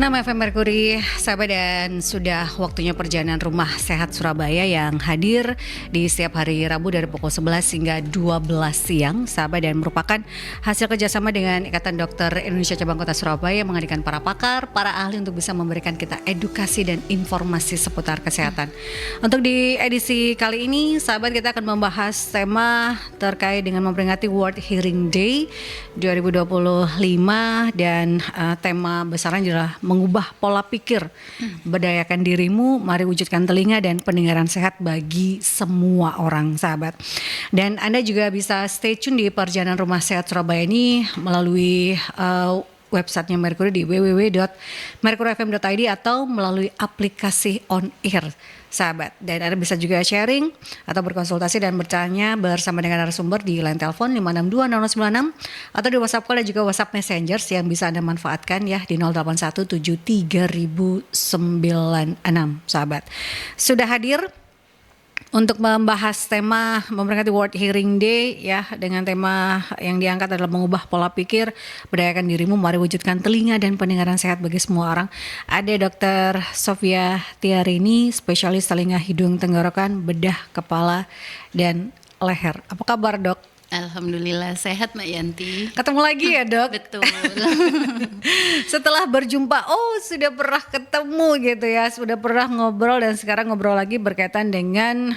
FM Mercury, sahabat, dan sudah waktunya perjalanan Rumah Sehat Surabaya yang hadir di setiap hari Rabu dari pukul 11 hingga 12 siang, sahabat, dan merupakan hasil kerjasama dengan Ikatan Dokter Indonesia Cabang Kota Surabaya yang menghadirkan para pakar, para ahli untuk bisa memberikan kita edukasi dan informasi seputar kesehatan. Untuk di edisi kali ini, sahabat, kita akan membahas tema terkait dengan memperingati World Hearing Day 2025 dan tema besarnya adalah mengubah pola pikir, berdayakan dirimu, mari wujudkan telinga dan pendengaran sehat bagi semua orang, sahabat. Dan Anda juga bisa stay tune di perjalanan Rumah Sehat Surabaya ini melalui websitenya Mercury di www.mercuryfm.id atau melalui aplikasi On Air, sahabat. Dan Anda bisa juga sharing atau berkonsultasi dan bertanya bersama dengan narasumber di line telepon 5620096 atau di WhatsApp call dan juga WhatsApp Messenger yang bisa Anda manfaatkan ya di 08173096, sahabat. Sudah hadir untuk membahas tema memperingati World Hearing Day ya, dengan tema yang diangkat adalah mengubah pola pikir, berdayakan dirimu, mari wujudkan telinga dan pendengaran sehat bagi semua orang. Ada Dr. Sofia Tiarini, spesialis telinga, hidung, tenggorokan, bedah, kepala, dan leher. Apa kabar, Dok? Alhamdulillah sehat, Mbak Yanti. Ketemu lagi ya, Dok? Betul. Setelah berjumpa, sudah pernah ketemu gitu ya, sudah pernah ngobrol, dan sekarang ngobrol lagi berkaitan dengan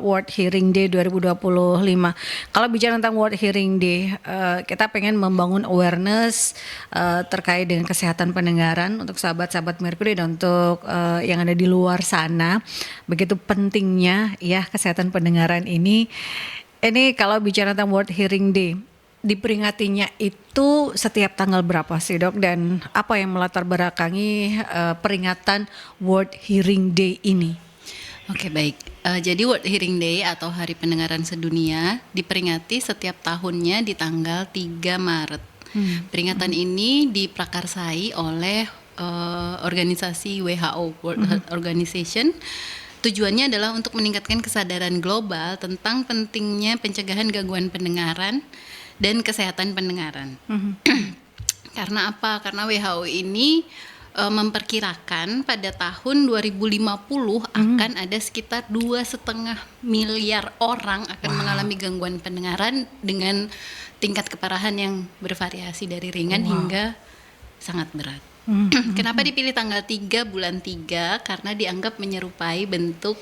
World Hearing Day 2025. Kalau bicara tentang World Hearing Day, kita pengen membangun awareness terkait dengan kesehatan pendengaran untuk sahabat-sahabat Mercury dan untuk yang ada di luar sana. Begitu pentingnya ya kesehatan pendengaran ini. Ini kalau bicara tentang World Hearing Day, diperingatinya itu setiap tanggal berapa sih, Dok? Dan apa yang melatar belakangi peringatan World Hearing Day ini? Oke, baik. Jadi World Hearing Day atau Hari Pendengaran Sedunia diperingati setiap tahunnya di tanggal 3 Maret. Peringatan ini diprakarsai oleh organisasi WHO, World Health Organization. Tujuannya adalah untuk meningkatkan kesadaran global tentang pentingnya pencegahan gangguan pendengaran dan kesehatan pendengaran. Karena apa? Karena WHO ini memperkirakan pada tahun 2050 akan ada sekitar 2,5 miliar orang akan mengalami gangguan pendengaran dengan tingkat keparahan yang bervariasi dari ringan hingga sangat berat. Kenapa dipilih tanggal 3 bulan 3? Karena dianggap menyerupai bentuk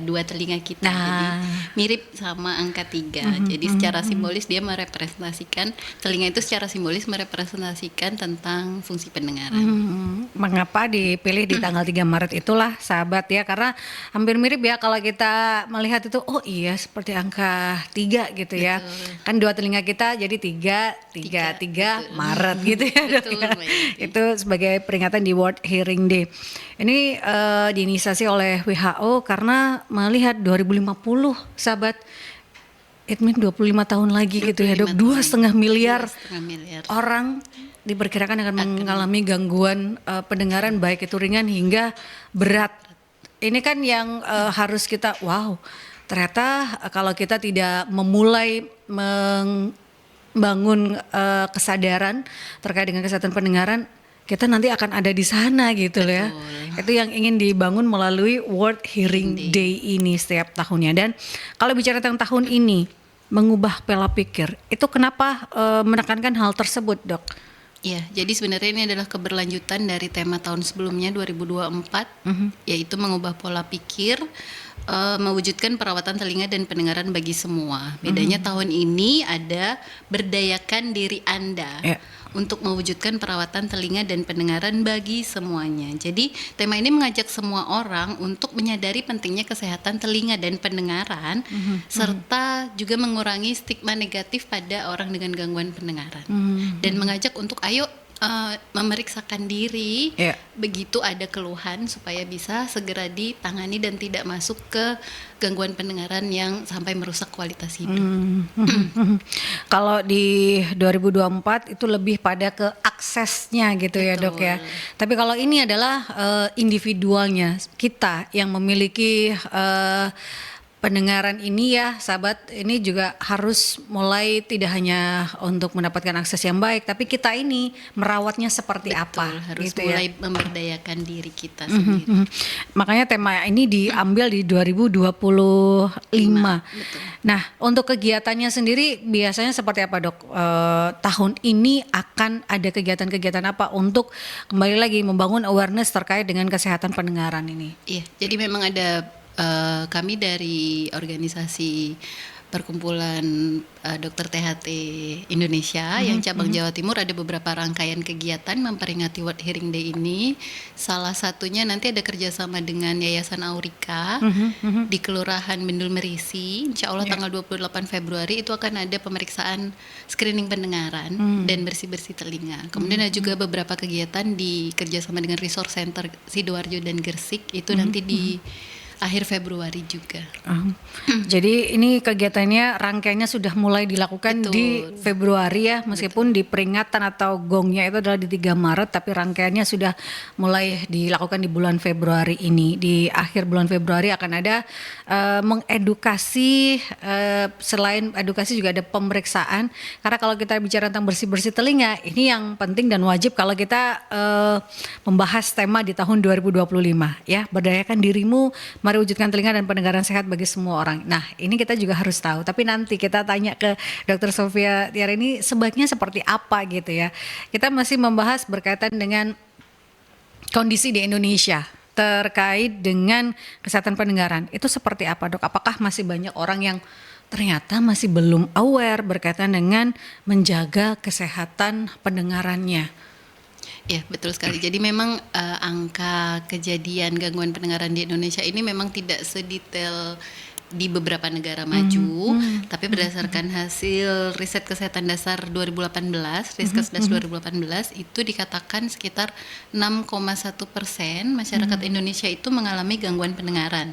dua telinga kita. Jadi mirip sama angka 3. Jadi secara simbolis dia merepresentasikan, telinga itu secara simbolis merepresentasikan tentang fungsi pendengaran. Mengapa dipilih di tanggal 3 Maret itulah, sahabat ya? Karena hampir mirip ya kalau kita melihat itu, oh iya seperti angka 3 gitu ya. Betul. Kan dua telinga kita jadi 3 Maret gitu ya, Dok. Betul, ya. Itu sebagai peringatan di World Hearing Day. Ini diinisiasi oleh WHO karena melihat 2050, sahabat, it means 25 tahun lagi gitu ya, Dok. 2,5 miliar orang diperkirakan akan mengalami gangguan pendengaran baik itu ringan hingga berat. Ini kan yang harus kita, ternyata kalau kita tidak memulai membangun kesadaran terkait dengan kesehatan pendengaran, kita nanti akan ada di sana gitu loh ya. Itu yang ingin dibangun melalui World Hearing Day ini setiap tahunnya. Dan kalau bicara tentang tahun ini, mengubah pola pikir, itu kenapa menekankan hal tersebut, Dok? Ya, jadi sebenarnya ini adalah keberlanjutan dari tema tahun sebelumnya 2024, yaitu mengubah pola pikir, mewujudkan perawatan telinga dan pendengaran bagi semua. Bedanya tahun ini ada berdayakan diri Anda untuk mewujudkan perawatan telinga dan pendengaran bagi semuanya. Jadi tema ini mengajak semua orang untuk menyadari pentingnya kesehatan telinga dan pendengaran, serta juga mengurangi stigma negatif pada orang dengan gangguan pendengaran, dan mengajak untuk ayo memeriksakan diri begitu ada keluhan supaya bisa segera ditangani dan tidak masuk ke gangguan pendengaran yang sampai merusak kualitas hidup. Kalau di 2024 itu lebih pada ke aksesnya gitu. Betul. Ya, Dok ya. Tapi kalau ini adalah individualnya, kita yang memiliki pendengaran ini ya sahabat, ini juga harus mulai tidak hanya untuk mendapatkan akses yang baik, tapi kita ini merawatnya seperti apa harus gitu mulai ya. memberdayakan diri kita sendiri. Makanya tema ini diambil di 2025. Betul. Nah, untuk kegiatannya sendiri biasanya seperti apa, Dok? Tahun ini akan ada kegiatan-kegiatan apa untuk kembali lagi membangun awareness terkait dengan kesehatan pendengaran ini? Iya, jadi memang ada kami dari organisasi Perkumpulan Dokter THT Indonesia yang cabang Jawa Timur ada beberapa rangkaian kegiatan memperingati World Hearing Day ini. Salah satunya nanti ada kerjasama dengan Yayasan Aurika di Kelurahan Bendul Merisi. Insya Allah tanggal 28 Februari itu akan ada pemeriksaan screening pendengaran dan bersih-bersih telinga. Kemudian ada juga beberapa kegiatan di kerjasama dengan Resource Center Sidoarjo dan Gresik itu nanti di akhir Februari juga. Jadi ini kegiatannya rangkaiannya sudah mulai dilakukan di Februari ya, meskipun di peringatan atau gongnya itu adalah di 3 Maret, tapi rangkaiannya sudah mulai dilakukan di bulan Februari ini. Di akhir bulan Februari akan ada mengedukasi, selain edukasi juga ada pemeriksaan, karena kalau kita bicara tentang bersih-bersih telinga, ini yang penting dan wajib kalau kita membahas tema di tahun 2025 ya, berdayakan dirimu, mari wujudkan telinga dan pendengaran sehat bagi semua orang. Nah, ini kita juga harus tahu. Tapi nanti kita tanya ke Dr. Sofia Tiara ini sebaiknya seperti apa gitu ya. Kita masih membahas berkaitan dengan kondisi di Indonesia terkait dengan kesehatan pendengaran. Itu seperti apa, Dok? Apakah masih banyak orang yang ternyata masih belum aware berkaitan dengan menjaga kesehatan pendengarannya? Ya, betul sekali. Jadi memang angka kejadian gangguan pendengaran di Indonesia ini memang tidak sedetail di beberapa negara maju, tapi berdasarkan hasil riset kesehatan dasar 2018, Riskesdas 2018 itu dikatakan sekitar 6,1% masyarakat Indonesia itu mengalami gangguan pendengaran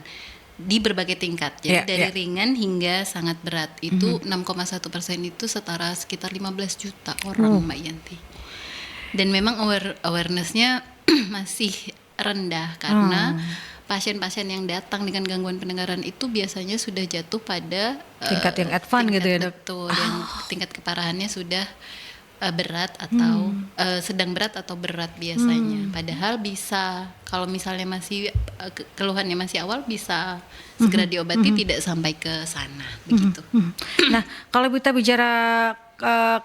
di berbagai tingkat. Jadi dari ringan hingga sangat berat. Itu 6,1% itu setara sekitar 15 juta orang, Mbak Yanti. Dan memang awareness-nya masih rendah karena pasien-pasien yang datang dengan gangguan pendengaran itu biasanya sudah jatuh pada tingkat yang advance gitu ya, Dok. Betul, dan tingkat keparahannya sudah berat atau sedang berat atau berat biasanya. Padahal bisa, kalau misalnya masih keluhannya masih awal, bisa segera diobati, tidak sampai ke sana begitu. Nah, kalau kita bicara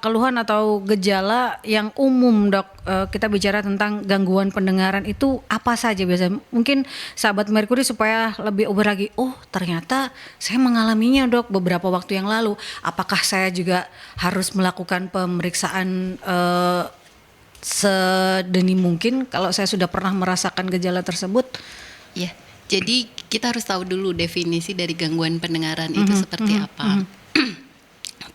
keluhan atau gejala yang umum, Dok, kita bicara tentang gangguan pendengaran itu apa saja biasanya? Mungkin sahabat Merkuri supaya lebih aware lagi, oh ternyata saya mengalaminya, Dok, beberapa waktu yang lalu. Apakah saya juga harus melakukan pemeriksaan sedini mungkin kalau saya sudah pernah merasakan gejala tersebut? Ya, jadi kita harus tahu dulu definisi dari gangguan pendengaran itu seperti apa.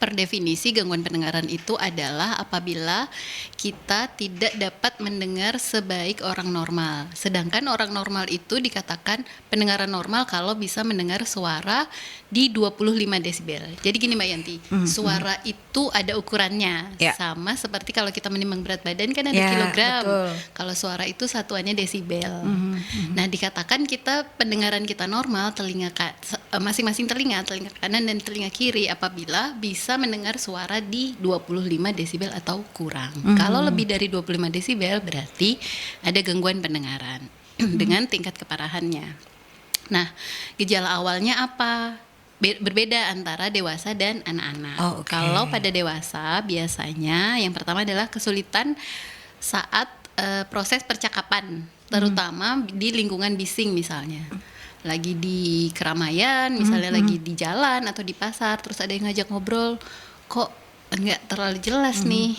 Per definisi gangguan pendengaran itu adalah apabila kita tidak dapat mendengar sebaik orang normal. Sedangkan orang normal itu dikatakan pendengaran normal kalau bisa mendengar suara di 25 desibel. Jadi gini Mbak Yanti, suara itu ada ukurannya. Sama seperti kalau kita menimbang berat badan kan ada kilogram. Betul. Kalau suara itu satuannya desibel. Nah, dikatakan kita pendengaran kita normal, telinga masing-masing telinga kanan dan telinga kiri apabila bisa mendengar suara di 25 desibel atau kurang. Kalau lebih dari 25 desibel berarti ada gangguan pendengaran dengan tingkat keparahannya. Nah, gejala awalnya apa? Berbeda antara dewasa dan anak-anak. Kalau pada dewasa biasanya yang pertama adalah kesulitan saat proses percakapan, terutama di lingkungan bising misalnya. Lagi di keramaian, misalnya lagi di jalan atau di pasar, terus ada yang ngajak ngobrol, kok enggak terlalu jelas nih.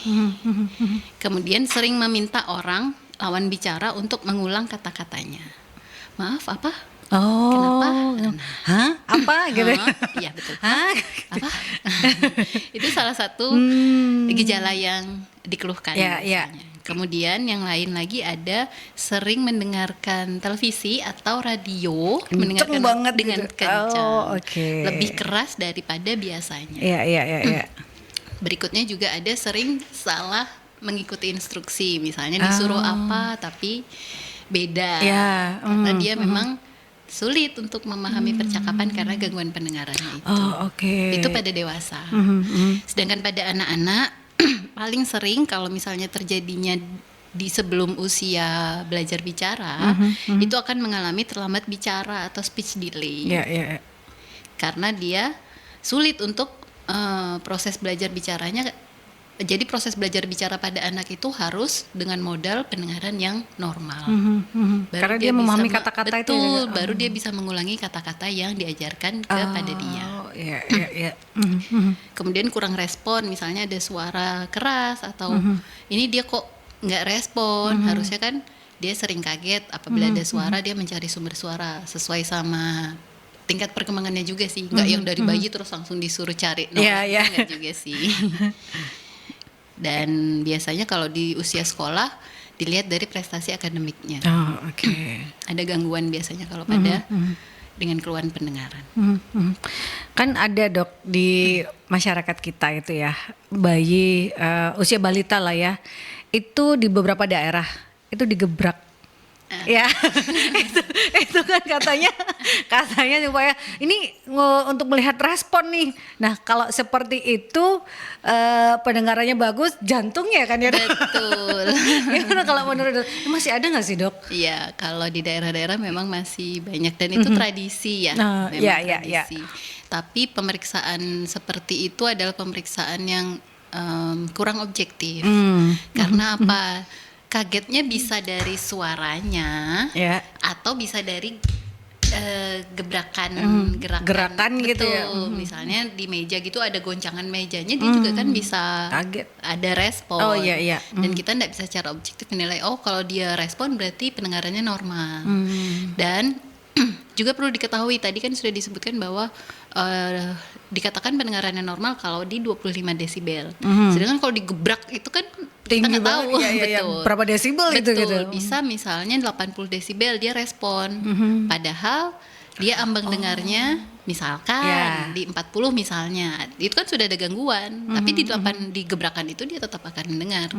Kemudian sering meminta orang lawan bicara untuk mengulang kata-katanya. Maaf, apa? Kenapa? Hah? Apa gitu? Iya betul. Apa? Itu salah satu gejala yang dikeluhkan. Kemudian yang lain lagi ada sering mendengarkan televisi atau radio, mendengarkan banget dengan gitu. kencang, lebih keras daripada biasanya. Berikutnya juga ada sering salah mengikuti instruksi, misalnya disuruh apa tapi beda, karena dia memang sulit untuk memahami percakapan karena gangguan pendengarannya itu. Oh, oke. Itu pada dewasa. Sedangkan pada anak-anak paling sering kalau misalnya terjadinya di sebelum usia belajar bicara, itu akan mengalami terlambat bicara atau speech delay. Ya, ya, ya. Karena dia sulit untuk proses belajar bicaranya. Jadi proses belajar bicara pada anak itu harus dengan modal pendengaran yang normal. Karena dia memahami kata-kata itu. Betul, baru dia bisa mengulangi kata-kata yang diajarkan kepada dia. Oh, iya, iya, iya. Kemudian kurang respon, misalnya ada suara keras atau ini dia kok nggak respon. Harusnya kan dia sering kaget apabila ada suara, dia mencari sumber suara sesuai sama tingkat perkembangannya juga sih. Nggak yang dari bayi terus langsung disuruh cari. Nggak juga sih. Dan biasanya kalau di usia sekolah dilihat dari prestasi akademiknya. Oh, oke. Ada gangguan biasanya kalau pada dengan keluhan pendengaran. Kan ada dok di masyarakat kita itu ya, bayi usia balita lah ya, itu di beberapa daerah itu digebrak. Ya, itu kan katanya supaya ini untuk melihat respon nih. Nah kalau seperti itu pendengarannya bagus, jantungnya kan ya dok? Betul. Gimana kalau menurut dok? Masih ada nggak sih dok? Iya, kalau di daerah-daerah memang masih banyak dan itu tradisi ya. Memang tradisi. Tapi pemeriksaan seperti itu adalah pemeriksaan yang kurang objektif. Karena apa? Kagetnya bisa dari suaranya, atau bisa dari gerakan gitu ya. Misalnya di meja gitu ada goncangan mejanya, dia juga kan bisa kaget, ada respon. Oh iya, iya. Dan kita tidak bisa secara objektif menilai, oh kalau dia respon berarti pendengarannya normal. Dan juga perlu diketahui, tadi kan sudah disebutkan bahwa dikatakan pendengarannya normal kalau di 25 desibel. Sedangkan kalau digebrak itu kan tinggi kita nggak tahu. Betul. Berapa desibel itu gitu. Bisa misalnya 80 desibel dia respon. Padahal dia ambang dengarnya misalkan di 40 misalnya. Itu kan sudah ada gangguan. Tapi di gebrakan itu dia tetap akan mendengar.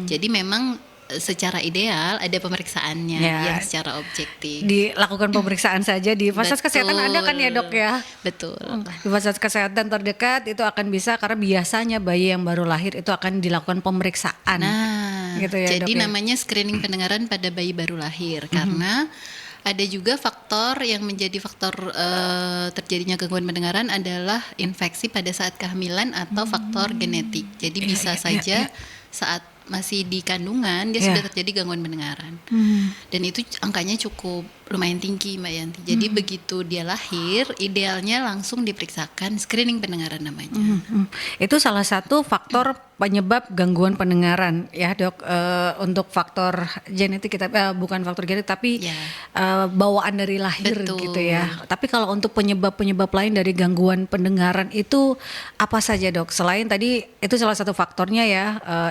Jadi memang secara ideal ada pemeriksaannya yang secara objektif. Dilakukan pemeriksaan saja di fasilitas kesehatan ada kan ya dok ya? Betul. Di fasilitas kesehatan terdekat itu akan bisa, karena biasanya bayi yang baru lahir itu akan dilakukan pemeriksaan. Nah, gitu ya, jadi dok, namanya screening pendengaran pada bayi baru lahir. Karena ada juga faktor yang menjadi faktor terjadinya gangguan pendengaran adalah infeksi pada saat kehamilan atau faktor genetik. Jadi bisa saja saat masih di kandungan dia sudah terjadi gangguan pendengaran. Dan itu angkanya cukup lumayan tinggi Mbak Yanti. Jadi begitu dia lahir idealnya langsung diperiksakan screening pendengaran namanya. Itu salah satu faktor penyebab gangguan pendengaran ya dok. Untuk faktor genetik kita bukan faktor genetik tapi bawaan dari lahir. Betul. Gitu ya. Tapi kalau untuk penyebab lain dari gangguan pendengaran itu apa saja dok? Selain tadi itu salah satu faktornya ya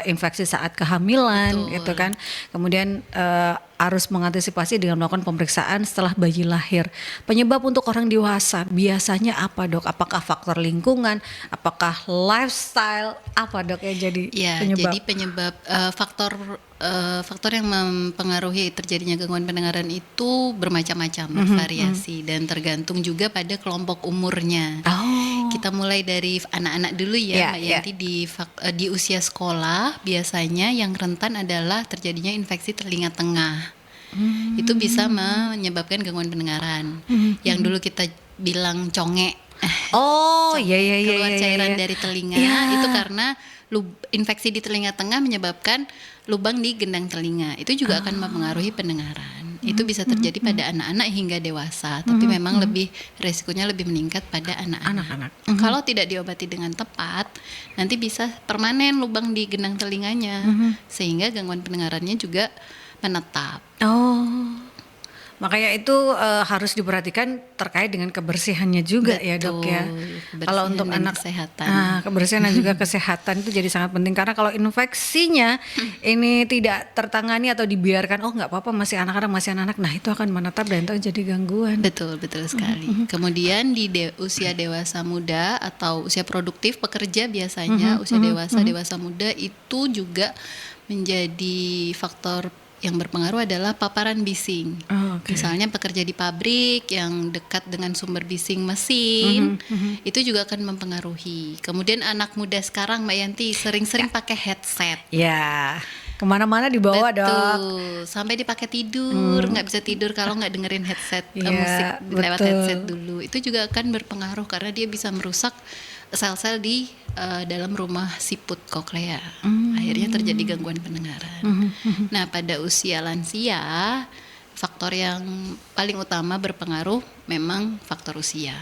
infeksi saat kehamilan. Betul. Gitu kan. Kemudian harus mengantisipasi dengan melakukan pemeriksaan setelah bayi lahir. Penyebab untuk orang dewasa biasanya apa dok? Apakah faktor lingkungan? Apakah lifestyle? Apa dok yang jadi penyebab? Jadi penyebab faktor yang mempengaruhi terjadinya gangguan pendengaran itu bermacam-macam, bervariasi dan tergantung juga pada kelompok umurnya. Kita mulai dari anak-anak dulu ya Mbak Yanti. Di usia sekolah biasanya yang rentan adalah terjadinya infeksi telinga tengah. Itu bisa menyebabkan gangguan pendengaran. Yang dulu kita bilang conge. Keluar cairan dari telinga itu karena infeksi di telinga tengah menyebabkan lubang di gendang telinga. Itu juga akan mempengaruhi pendengaran. Itu bisa terjadi pada anak-anak hingga dewasa, tapi memang resikonya lebih meningkat pada anak-anak. Kalau tidak diobati dengan tepat, nanti bisa permanen lubang di gendang telinganya, sehingga gangguan pendengarannya juga menetap. Makanya itu harus diperhatikan terkait dengan kebersihannya juga. Betul, ya dok ya. Kalau untuk anak kesehatan. Kebersihan dan juga kesehatan itu jadi sangat penting, karena kalau infeksinya ini tidak tertangani atau dibiarkan, nggak apa-apa masih anak-anak, nah itu akan menetap dan itu jadi gangguan. Betul jadi. Kemudian di usia dewasa muda atau usia produktif pekerja biasanya usia dewasa muda itu juga menjadi faktor yang berpengaruh adalah paparan bising. Oh, oke. Misalnya pekerja di pabrik yang dekat dengan sumber bising mesin, itu juga akan mempengaruhi. Kemudian anak muda sekarang Mbak Yanti sering-sering pakai headset. Ya, kemana-mana dibawa dok. Betul, sampai dipakai tidur, nggak bisa tidur kalau nggak dengerin headset Iya, musik lewat betul. headset dulu. Itu juga akan berpengaruh karena dia bisa merusak sel-sel di dalam rumah siput koklea. Akhirnya terjadi gangguan pendengaran. Nah, pada usia lansia, faktor yang paling utama berpengaruh memang faktor usia.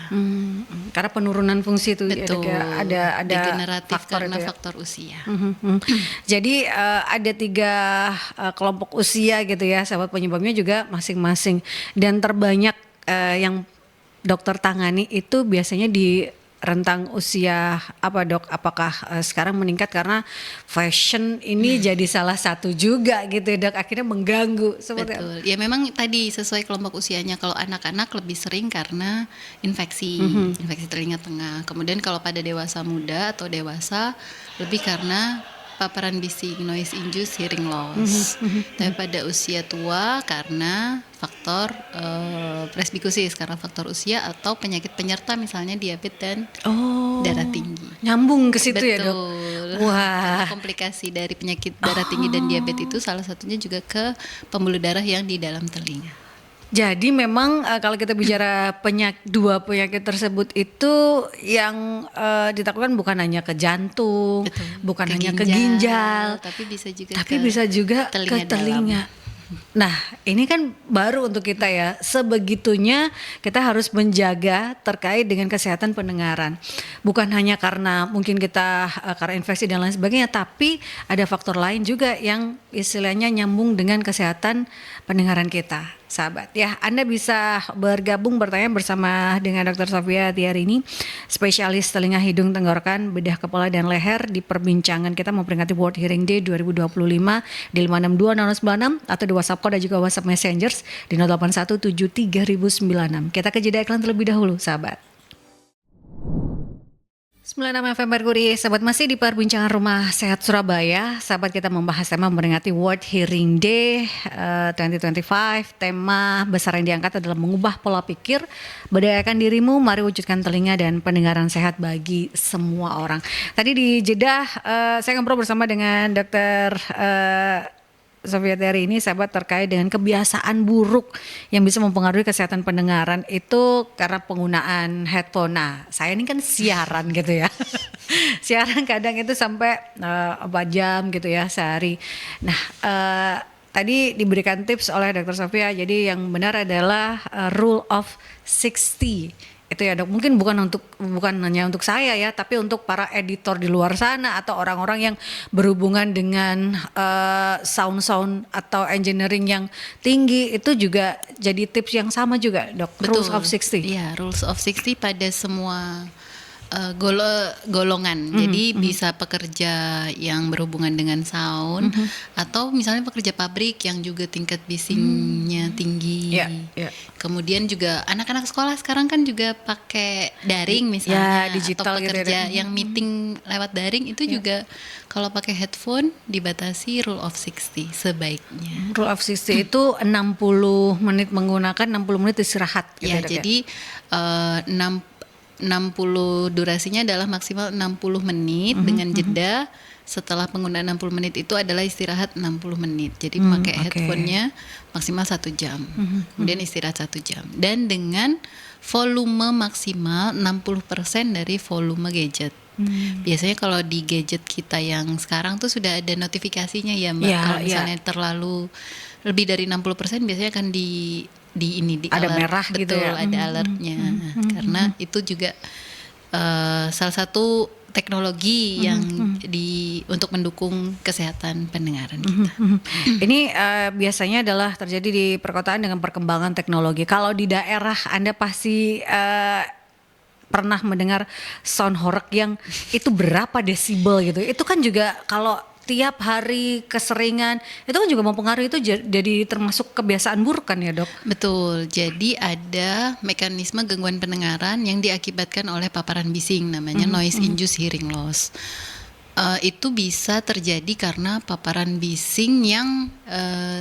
Karena penurunan fungsi itu ya, Betul, dok, ya. Ada degeneratif faktor karena itu ya. faktor usia. Jadi ada 3 kelompok usia gitu ya, sahabat, penyebabnya juga masing-masing. Dan terbanyak yang dokter tangani itu biasanya di rentang usia apa dok? Apakah sekarang meningkat karena fashion ini jadi salah satu juga gitu ya, dok, akhirnya mengganggu seperti apa? Betul. Ya memang tadi sesuai kelompok usianya. Kalau anak-anak lebih sering karena infeksi telinga tengah. Kemudian kalau pada dewasa muda atau dewasa lebih karena paparan bising, noise induced hearing loss. Tapi pada usia tua karena faktor presbikusis, karena faktor usia atau penyakit penyerta misalnya diabetes dan Oh, darah tinggi. nyambung ke situ ya, dok. Betul. Wah. Karena komplikasi dari penyakit darah tinggi dan diabetes itu salah satunya juga ke pembuluh darah yang di dalam telinga. Jadi memang kalau kita bicara dua penyakit tersebut itu yang ditaklukkan bukan hanya ke jantung, Betul. bukan Ke hanya ke ginjal, tapi bisa juga tapi ke bisa juga ke telinga telinga. Nah, ini kan baru untuk kita ya. Sebegitunya kita harus menjaga terkait dengan kesehatan pendengaran. Bukan hanya karena mungkin kita karena infeksi dan lain sebagainya, tapi ada faktor lain juga yang istilahnya nyambung dengan kesehatan pendengaran kita. Sahabat ya, Anda bisa bergabung bertanya bersama dengan Dr. Sofia Tiarini, spesialis telinga, hidung, tenggorokan, bedah kepala dan leher, di perbincangan kita memperingati World Hearing Day 2025 di 5620096 atau di WhatsApp call dan juga WhatsApp Messengers di 08173096. Kita ke jeda iklan terlebih dahulu, sahabat. 96 FM Merkuri, sahabat, masih di perbincangan Rumah Sehat Surabaya. Sahabat, kita membahas tema memperingati World Hearing Day 2025. Tema besar yang diangkat adalah mengubah pola pikir, berdayakan dirimu, mari wujudkan telinga dan pendengaran sehat bagi semua orang. Tadi di jeda saya ngobrol bersama dengan Dr. Sofia Tiarini, sahabat, terkait dengan kebiasaan buruk yang bisa mempengaruhi kesehatan pendengaran itu karena penggunaan headphone. Nah, saya ini kan siaran gitu ya. Siaran kadang itu sampai 4 jam gitu ya sehari. Nah, tadi diberikan tips oleh Dr. Sofia, jadi yang benar adalah rule of 60. Itu ya, dok, mungkin bukan hanya untuk saya ya, tapi untuk para editor di luar sana atau orang-orang yang berhubungan dengan sound atau engineering yang tinggi, itu juga jadi tips yang sama juga, dok. Betul. Rules of 60. Iya, rules of 60 pada semua golongan. Jadi bisa pekerja yang berhubungan dengan sound atau misalnya pekerja pabrik yang juga tingkat bisingnya tinggi. Yeah. Kemudian juga anak-anak sekolah sekarang kan juga pakai daring misalnya, digital atau gitu pekerja ya. yang meeting lewat daring itu juga kalau pakai headphone dibatasi rule of 60 sebaiknya. Rule of 60 itu 60 menit menggunakan, 60 menit istirahat gitu Ya, dok, jadi 60 durasinya adalah maksimal 60 menit dengan jeda setelah penggunaan 60 menit itu adalah istirahat 60 menit. Jadi pakai headphone-nya maksimal 1 jam. Kemudian istirahat 1 jam. Dan dengan volume maksimal 60% dari volume gadget. Biasanya kalau di gadget kita yang sekarang tuh sudah ada notifikasinya ya, Mbak. Kalau misalnya terlalu lebih dari 60% biasanya akan di ada alert. merah. Betul, gitu ya. ada alertnya. Karena itu juga salah satu teknologi yang untuk mendukung kesehatan pendengaran kita. Ini biasanya adalah terjadi di perkotaan dengan perkembangan teknologi. Kalau di daerah Anda pasti pernah mendengar sound horeg yang itu berapa desibel gitu. Itu kan juga kalau tiap hari keseringan itu kan juga mempengaruhi, itu jadi termasuk kebiasaan buruk kan ya, dok? Betul, jadi ada mekanisme gangguan pendengaran yang diakibatkan oleh paparan bising, namanya noise induced hearing loss. Itu bisa terjadi karena paparan bising yang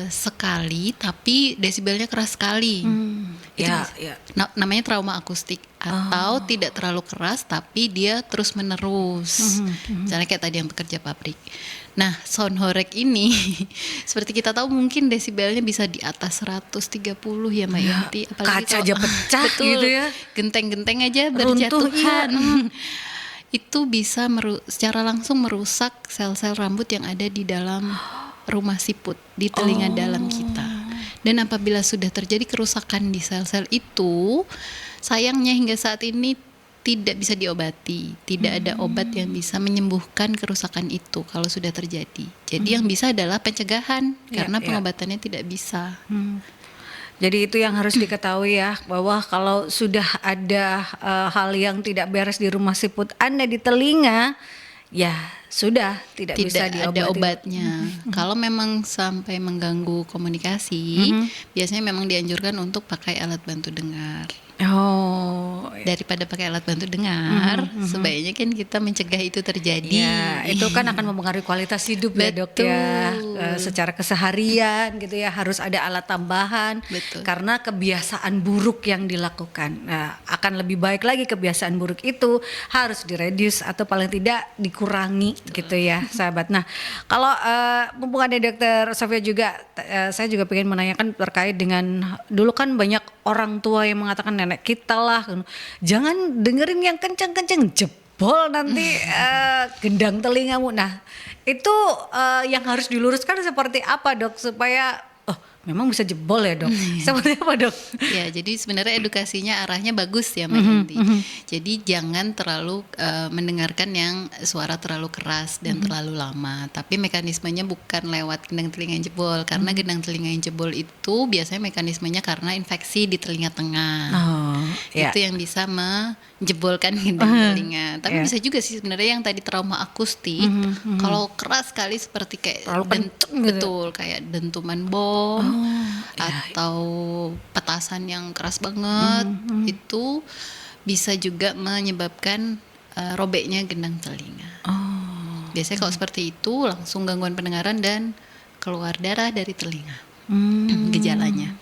sekali tapi desibelnya keras sekali. Itu namanya trauma akustik, atau tidak terlalu keras tapi dia terus menerus. Misalnya kayak tadi yang pekerja pabrik. Nah, sound horeg ini seperti kita tahu mungkin desibelnya bisa di atas 130 ya Mbak Yanti. Kaca aja pecah gitu ya. Genteng-genteng aja Runtuh, berjatuhan. iya. Itu bisa secara langsung merusak sel-sel rambut yang ada di dalam rumah siput, di telinga dalam kita. Dan apabila sudah terjadi kerusakan di sel-sel itu, sayangnya hingga saat ini tidak bisa diobati. Tidak ada obat yang bisa menyembuhkan kerusakan itu kalau sudah terjadi. Jadi yang bisa adalah pencegahan, karena pengobatannya tidak bisa. Jadi itu yang harus diketahui ya, bahwa kalau sudah ada hal yang tidak beres di rumah siput Anda di telinga, ya sudah tidak bisa diobati. Ada obatnya. Kalau memang sampai mengganggu komunikasi, biasanya memang dianjurkan untuk pakai alat bantu dengar. Daripada pakai alat bantu dengar, sebaiknya kan kita mencegah itu terjadi. Ya, itu kan akan mempengaruhi kualitas hidup ya Dok ya. Secara keseharian gitu ya, harus ada alat tambahan. Karena kebiasaan buruk yang dilakukan. Nah, akan lebih baik lagi kebiasaan buruk itu harus direduce atau paling tidak dikurangi gitu ya sahabat. Nah, kalau mumpung ada Dokter Sofia juga, saya juga pengen menanyakan terkait dengan dulu kan banyak orang tua yang mengatakan nenek kita lah, jangan dengerin yang kencang-kencang, jebol nanti gendang telingamu. Nah itu yang harus diluruskan seperti apa Dok, supaya memang bisa jebol ya Dok? Seperti apa Dok? Ya, jadi sebenarnya edukasinya arahnya bagus ya Mbak Yanti. Jadi jangan terlalu mendengarkan yang suara terlalu keras dan terlalu lama. Tapi mekanismenya bukan lewat gendang telinga yang jebol, karena gendang telinga yang jebol itu biasanya mekanismenya karena infeksi di telinga tengah. Itu yang bisa menjebolkan gendang telinga. Tapi bisa juga sih sebenarnya yang tadi trauma akustik, kalau keras sekali seperti kayak kayak dentuman bom. Atau petasan yang keras banget, itu bisa juga menyebabkan robeknya gendang telinga. Biasanya kalau seperti itu langsung gangguan pendengaran dan keluar darah dari telinga. Gejalanya.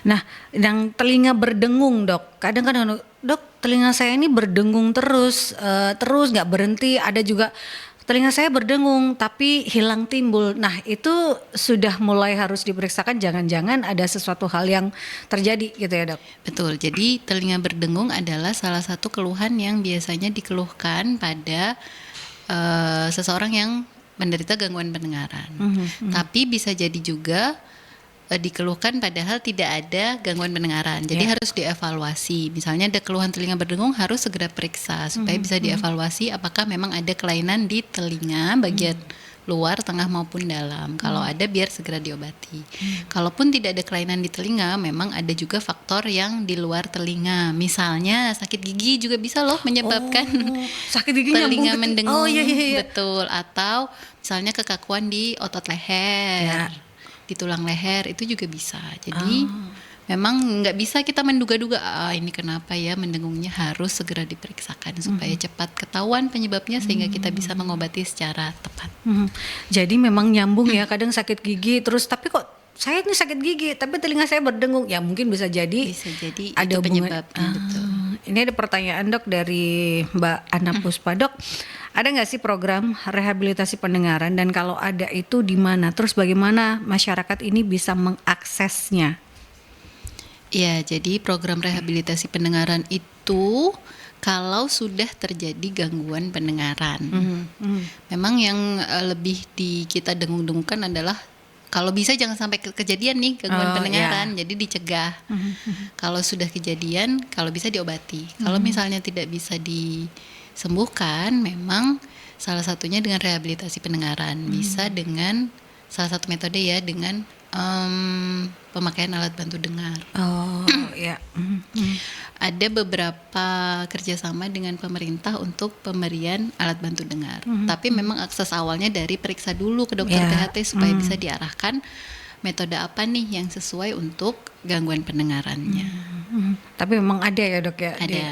Nah, yang telinga berdengung Dok, kadang-kadang Dok telinga saya ini berdengung terus nggak berhenti. Ada juga telinga saya berdengung tapi hilang timbul. Nah itu sudah mulai harus diperiksakan, jangan-jangan ada sesuatu hal yang terjadi gitu ya Dok? Betul, jadi telinga berdengung adalah salah satu keluhan yang biasanya dikeluhkan pada seseorang yang menderita gangguan pendengaran. Tapi bisa jadi juga dikeluhkan padahal tidak ada gangguan pendengaran. Jadi harus dievaluasi. Misalnya ada keluhan telinga berdengung, harus segera periksa supaya bisa dievaluasi apakah memang ada kelainan di telinga bagian luar, tengah maupun dalam. Kalau ada biar segera diobati. Kalaupun tidak ada kelainan di telinga, memang ada juga faktor yang di luar telinga. Misalnya sakit gigi juga bisa loh menyebabkan sakit gigi telinga mendengung. Betul. Atau misalnya kekakuan di otot leher. Di tulang leher itu juga bisa. Jadi memang nggak bisa kita menduga-duga ini kenapa ya mendengungnya, harus segera diperiksakan supaya cepat ketahuan penyebabnya sehingga kita bisa mengobati secara tepat. Jadi memang nyambung ya, kadang sakit gigi terus tapi kok saya ini sakit gigi tapi telinga saya berdengung, ya mungkin bisa jadi ada itu penyebabnya. Betul. Ini ada pertanyaan Dok dari Mbak Ana Puspa. Dok, ada nggak sih program rehabilitasi pendengaran, dan kalau ada itu di mana? Terus bagaimana masyarakat ini bisa mengaksesnya? Ya, jadi program rehabilitasi pendengaran itu kalau sudah terjadi gangguan pendengaran. Memang yang lebih kita dengung-dengungkan adalah kalau bisa jangan sampai kejadian nih gangguan pendengaran, jadi dicegah. Kalau sudah kejadian, kalau bisa diobati. Kalau misalnya tidak bisa disembuhkan, memang salah satunya dengan rehabilitasi pendengaran. Bisa dengan salah satu metode ya, dengan pemakaian alat bantu dengar. Ada beberapa kerjasama dengan pemerintah untuk pemberian alat bantu dengar. Tapi memang akses awalnya dari periksa dulu ke dokter THT supaya bisa diarahkan metode apa nih yang sesuai untuk gangguan pendengarannya. Tapi memang ada ya Dok ya? Ada.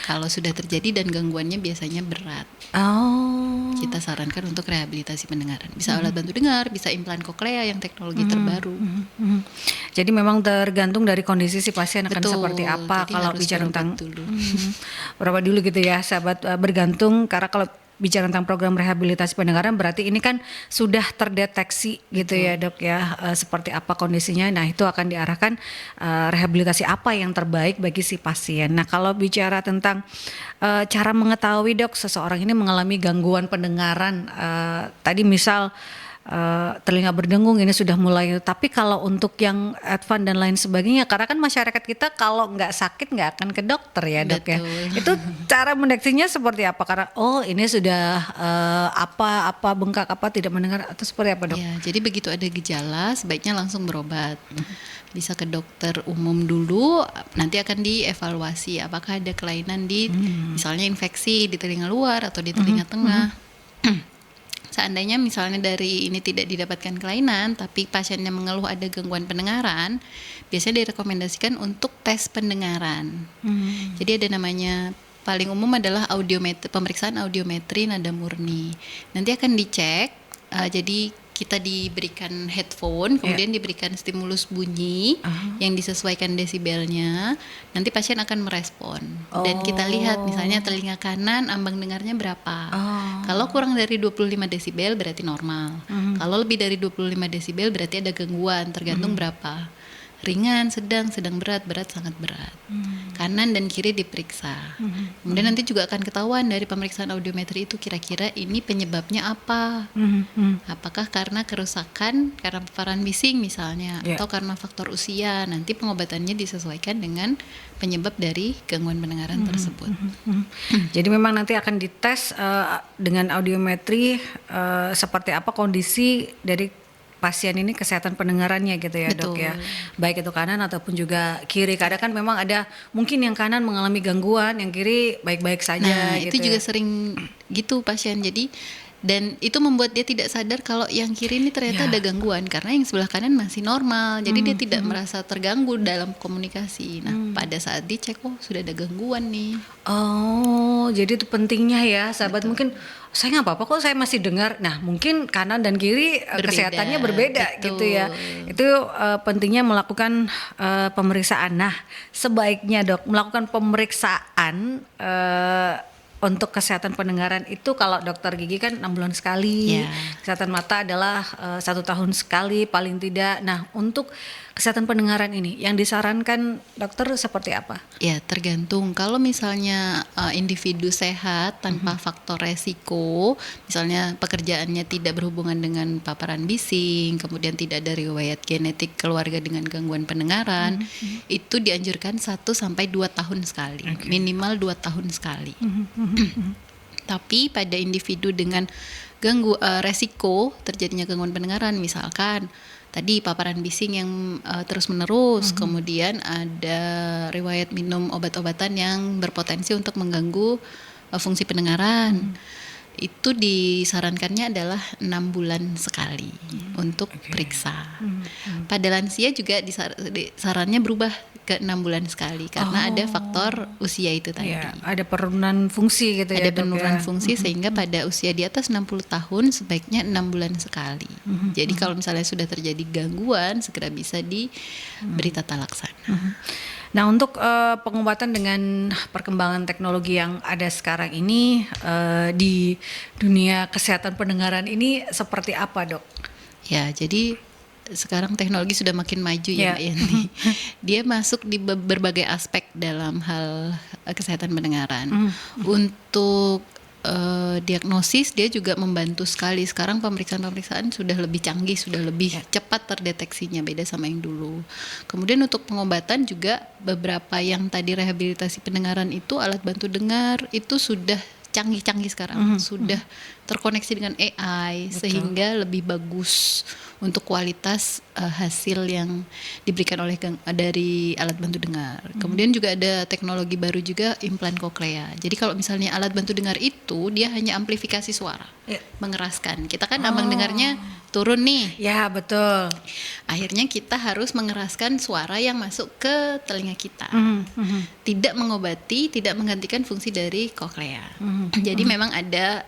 Kalau sudah terjadi dan gangguannya biasanya berat, Oh. kita sarankan untuk rehabilitasi pendengaran. Bisa alat bantu dengar, bisa implan koklea yang teknologi terbaru. Mhm. Jadi memang tergantung dari kondisi si pasien akan Betul, seperti apa jadi kalau harus bicara berobat tentang dulu. berapa dulu gitu ya sahabat, bergantung karena kalau bicara tentang program rehabilitasi pendengaran berarti ini kan sudah terdeteksi gitu ya dok ya, seperti apa kondisinya. Nah itu akan diarahkan rehabilitasi apa yang terbaik bagi si pasien. Nah kalau bicara tentang cara mengetahui dok seseorang ini mengalami gangguan pendengaran, tadi misal telinga berdengung ini sudah mulai, tapi kalau untuk yang advance dan lain sebagainya, karena kan masyarakat kita kalau nggak sakit nggak akan ke dokter ya dok ya. Betul. Itu cara mendeteksinya seperti apa? Karena oh ini sudah apa bengkak apa tidak mendengar atau seperti apa dok? Ya, jadi begitu ada gejala sebaiknya langsung berobat. Bisa ke dokter umum dulu, nanti akan dievaluasi apakah ada kelainan di misalnya infeksi di telinga luar atau di telinga tengah. Seandainya misalnya dari ini tidak didapatkan kelainan, tapi pasiennya mengeluh ada gangguan pendengaran, biasanya direkomendasikan untuk tes pendengaran. Jadi ada namanya, paling umum adalah pemeriksaan audiometri nada murni. Nanti akan dicek, jadi kita diberikan headphone, kemudian diberikan stimulus bunyi yang disesuaikan desibelnya. Nanti pasien akan merespon. Dan kita lihat misalnya telinga kanan ambang dengarnya berapa. Kalau kurang dari 25 desibel berarti normal. Kalau lebih dari 25 desibel berarti ada gangguan, tergantung berapa. Ringan, sedang berat, sangat berat. Kanan dan kiri diperiksa. Kemudian nanti juga akan ketahuan dari pemeriksaan audiometri itu kira-kira ini penyebabnya apa. Apakah karena kerusakan, karena paparan bising misalnya, atau karena faktor usia. Nanti pengobatannya disesuaikan dengan penyebab dari gangguan pendengaran tersebut. Jadi memang nanti akan dites dengan audiometri seperti apa kondisi dari pasien ini kesehatan pendengarannya gitu ya dok ya, baik itu kanan ataupun juga kiri. Kadang kan memang ada mungkin yang kanan mengalami gangguan, yang kiri baik-baik saja. Nah gitu itu juga ya. sering gitu pasien. Jadi dan itu membuat dia tidak sadar kalau yang kiri ini ternyata ada gangguan karena yang sebelah kanan masih normal. Jadi dia tidak merasa terganggu dalam komunikasi. Nah pada saat dicek, oh sudah ada gangguan nih. Oh, jadi itu pentingnya ya sahabat. Mungkin saya nggak apa-apa kok, saya masih dengar. Nah mungkin kanan dan kiri kesehatannya berbeda gitu ya. Itu pentingnya melakukan pemeriksaan. Nah sebaiknya dok melakukan pemeriksaan untuk kesehatan pendengaran itu kalau dokter gigi kan 6 bulan sekali, kesehatan mata adalah 1 tahun sekali paling tidak. Nah untuk kesehatan pendengaran ini yang disarankan dokter seperti apa? Ya tergantung. Kalau misalnya individu sehat tanpa faktor resiko, misalnya pekerjaannya tidak berhubungan dengan paparan bising, kemudian tidak ada riwayat genetik keluarga dengan gangguan pendengaran, itu dianjurkan 1 sampai 2 tahun sekali, minimal 2 tahun sekali. Tapi pada individu dengan resiko terjadinya gangguan pendengaran, misalkan tadi paparan bising yang terus menerus, kemudian ada riwayat minum obat-obatan yang berpotensi untuk mengganggu fungsi pendengaran, itu disarankannya adalah 6 bulan sekali untuk periksa. Pada lansia juga sarannya berubah ke 6 bulan sekali karena ada faktor usia itu tadi. Ya, ada penurunan fungsi gitu ya. Ada penurunan fungsi sehingga pada usia di atas 60 tahun sebaiknya 6 bulan sekali. Jadi kalau misalnya sudah terjadi gangguan segera bisa diberi tata laksana. Nah untuk pengobatan dengan perkembangan teknologi yang ada sekarang ini di dunia kesehatan pendengaran ini seperti apa dok? Ya jadi sekarang teknologi sudah makin maju ya Mbak Yanti. Dia masuk di berbagai aspek dalam hal kesehatan pendengaran. Untuk diagnosis dia juga membantu sekali. Sekarang pemeriksaan sudah lebih canggih, sudah lebih cepat terdeteksinya, beda sama yang dulu. Kemudian untuk pengobatan juga beberapa yang tadi rehabilitasi pendengaran itu alat bantu dengar itu sudah canggih-canggih sekarang, sudah terkoneksi dengan AI sehingga lebih bagus untuk kualitas hasil yang diberikan oleh dari alat bantu dengar. Kemudian juga ada teknologi baru juga, implan koklea. Jadi kalau misalnya alat bantu dengar itu dia hanya amplifikasi suara, mengeraskan. Kita kan ambang dengarnya turun nih. Ya, betul. Akhirnya kita harus mengeraskan suara yang masuk ke telinga kita. Tidak mengobati, tidak menggantikan fungsi dari koklea. Jadi memang ada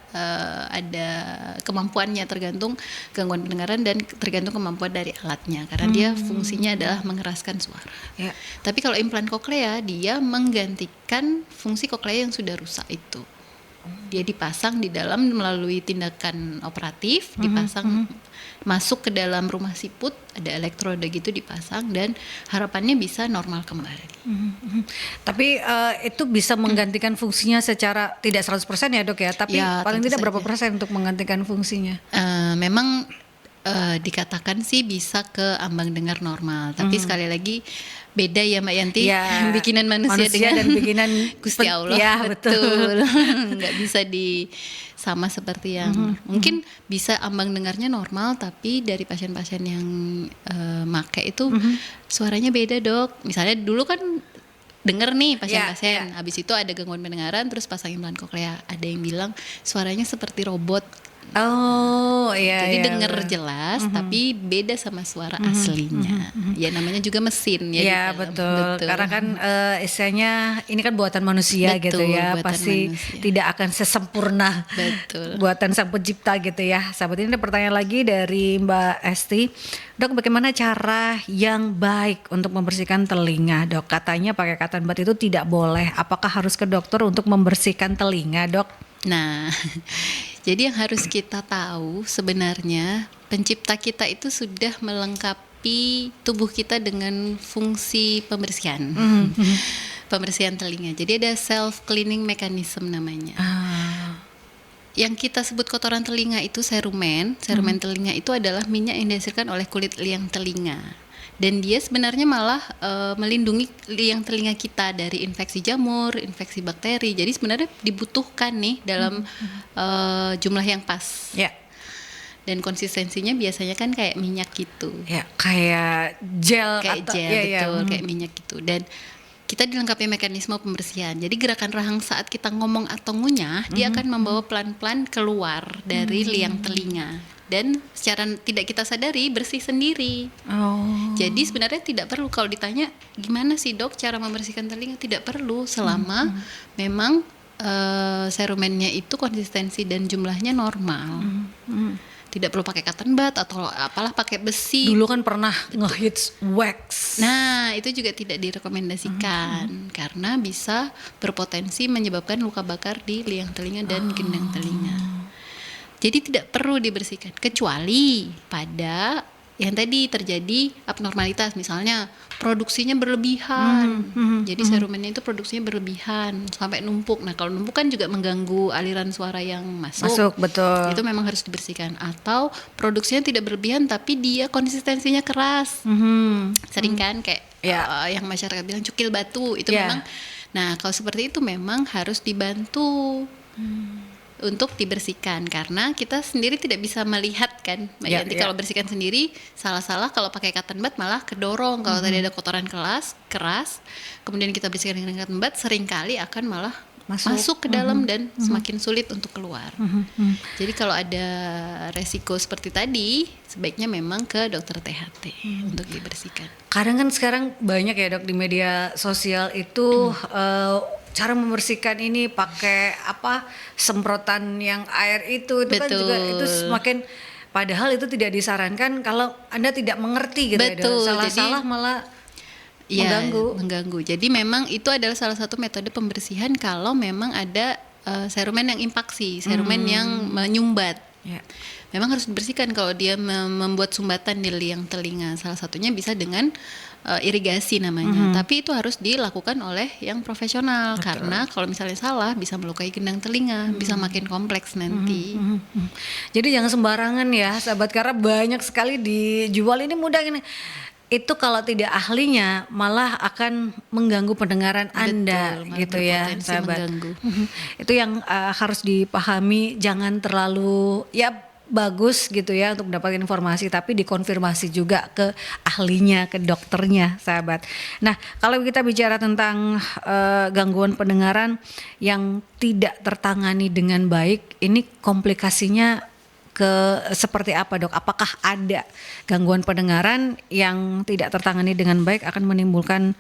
kemampuannya, tergantung gangguan pendengaran dan tergantung kemampuan dari alatnya, karena dia fungsinya adalah mengeraskan suara. Ya. Tapi kalau implan koklea dia menggantikan fungsi koklea yang sudah rusak itu. Dia dipasang di dalam melalui tindakan operatif, dipasang masuk ke dalam rumah siput, ada elektroda gitu dipasang, dan harapannya bisa normal kembali. Tapi itu bisa menggantikan fungsinya secara tidak 100% ya dok ya, tapi Ya, paling tentu tidak berapa saja. persen untuk menggantikan fungsinya? Memang dikatakan sih bisa ke ambang dengar normal, tapi sekali lagi beda ya Mbak Yanti, Ya, bikinan manusia dengan dan bikinan Gusti Allah. Ya, betul. Nggak bisa sama seperti yang mungkin bisa ambang dengarnya normal, tapi dari pasien-pasien yang make itu suaranya beda dok. Misalnya dulu kan denger nih pasien-pasien, habis itu ada gangguan pendengaran terus pasang implan koklea, ada yang bilang suaranya seperti robot. Oh iya. Jadi iya, denger betul. jelas tapi beda sama suara aslinya. Ya namanya juga mesin ya. Ya di dalam. betul. Karena kan istilahnya ini kan buatan manusia gitu Betul, ya, buatan pasti manusia. tidak akan sesempurna Betul. buatan sang pencipta gitu ya. Sahabat, ini ada pertanyaan lagi dari Mbak Esti. Dok, bagaimana cara yang baik untuk membersihkan telinga, dok? Katanya pakai cotton bud itu tidak boleh. Apakah harus ke dokter untuk membersihkan telinga, dok? Nah, jadi yang harus kita tahu sebenarnya pencipta kita itu sudah melengkapi tubuh kita dengan fungsi pembersihan. Pembersihan telinga. Jadi ada self cleaning mechanism namanya. Yang kita sebut kotoran telinga itu serumen. Serumen telinga itu adalah minyak yang dihasilkan oleh kulit liang telinga. Dan dia sebenarnya malah melindungi liang telinga kita dari infeksi jamur, infeksi bakteri. Jadi sebenarnya dibutuhkan nih dalam jumlah yang pas. Ya. Dan konsistensinya biasanya kan kayak minyak gitu. Ya, kayak gel Kayak atau gel, betul, kayak minyak gitu. Dan kita dilengkapi mekanisme pembersihan. Jadi gerakan rahang saat kita ngomong atau ngunyah, dia akan membawa pelan-pelan keluar dari liang telinga. Dan secara tidak kita sadari bersih sendiri. Oh. Jadi sebenarnya tidak perlu, kalau ditanya gimana sih dok cara membersihkan telinga, tidak perlu selama memang serumennya itu konsistensi dan jumlahnya normal. Tidak perlu pakai cotton bud atau apalah pakai besi. Dulu kan pernah ngehits wax. Nah, itu juga tidak direkomendasikan karena bisa berpotensi menyebabkan luka bakar di liang telinga dan gendang telinga. Jadi tidak perlu dibersihkan kecuali pada yang tadi terjadi abnormalitas, misalnya produksinya berlebihan. Jadi serumennya itu produksinya berlebihan sampai numpuk. Nah, kalau numpuk kan juga mengganggu aliran suara yang masuk. Betul. Itu memang harus dibersihkan. Atau produksinya tidak berlebihan tapi dia konsistensinya keras. Sering kan kayak yang masyarakat bilang cukil batu itu memang. Nah, kalau seperti itu memang harus dibantu untuk dibersihkan, karena kita sendiri tidak bisa melihat kan Mbak Yanti. Kalau bersihkan sendiri salah-salah, kalau pakai cotton bud malah kedorong. Kalau tadi ada kotoran keras, kemudian kita bersihkan dengan cotton bud, seringkali akan malah masuk ke dalam dan semakin sulit untuk keluar. Jadi kalau ada resiko seperti tadi, sebaiknya memang ke dokter THT untuk dibersihkan. Kadang kan sekarang banyak ya dok di media sosial itu cara membersihkan ini pakai semprotan yang air itu kan juga itu semakin, padahal itu tidak disarankan kalau Anda tidak mengerti gitu. Betul, ya. Salah-salah malah mengganggu. Jadi memang itu adalah salah satu metode pembersihan kalau memang ada serumen yang impaksi, serumen yang menyumbat. Memang harus dibersihkan kalau dia membuat sumbatan di liang telinga. Salah satunya bisa dengan irigasi namanya. Tapi itu harus dilakukan oleh yang profesional. Betul. Karena kalau misalnya salah bisa melukai gendang telinga, bisa makin kompleks nanti. Jadi jangan sembarangan ya sahabat, karena banyak sekali dijual ini mudah ini. itu kalau tidak ahlinya malah akan mengganggu pendengaran Anda Betul, malah gitu ya, berpotensi sahabat. mengganggu. Itu yang harus dipahami, jangan terlalu ya bagus gitu ya untuk mendapatkan informasi, tapi dikonfirmasi juga ke ahlinya, ke dokternya, sahabat. Nah, kalau kita bicara tentang gangguan pendengaran yang tidak tertangani dengan baik, ini komplikasinya seperti apa, Dok? Apakah ada gangguan pendengaran yang tidak tertangani dengan baik akan menimbulkan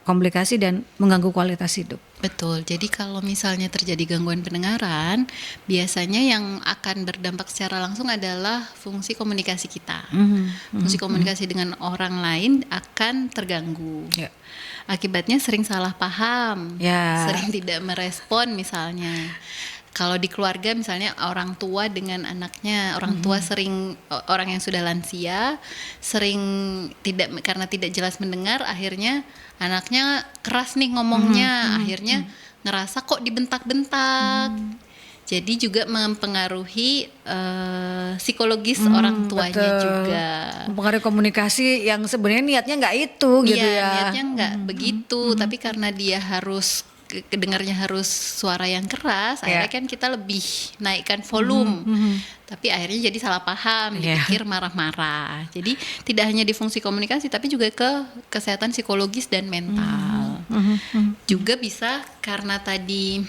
komplikasi dan mengganggu kualitas hidup? Betul. Jadi kalau misalnya terjadi gangguan pendengaran, biasanya yang akan berdampak secara langsung adalah fungsi komunikasi kita. Fungsi komunikasi dengan orang lain akan terganggu. Ya. Akibatnya sering salah paham, Ya. sering tidak merespon misalnya. Kalau di keluarga misalnya orang tua dengan anaknya, orang tua sering, orang yang sudah lansia sering karena tidak jelas mendengar, akhirnya anaknya keras nih ngomongnya, akhirnya ngerasa kok dibentak-bentak. Jadi juga mempengaruhi psikologis orang tuanya Betul. juga. Mempengaruhi komunikasi yang sebenarnya niatnya nggak itu gitu Iya, ya. niatnya nggak begitu, tapi karena dia harus kedengarnya harus suara yang keras, akhirnya kan kita lebih naikkan volume. Tapi akhirnya jadi salah paham, dipikir marah-marah. Jadi tidak hanya di fungsi komunikasi, tapi juga ke kesehatan psikologis dan mental. Juga bisa karena tadi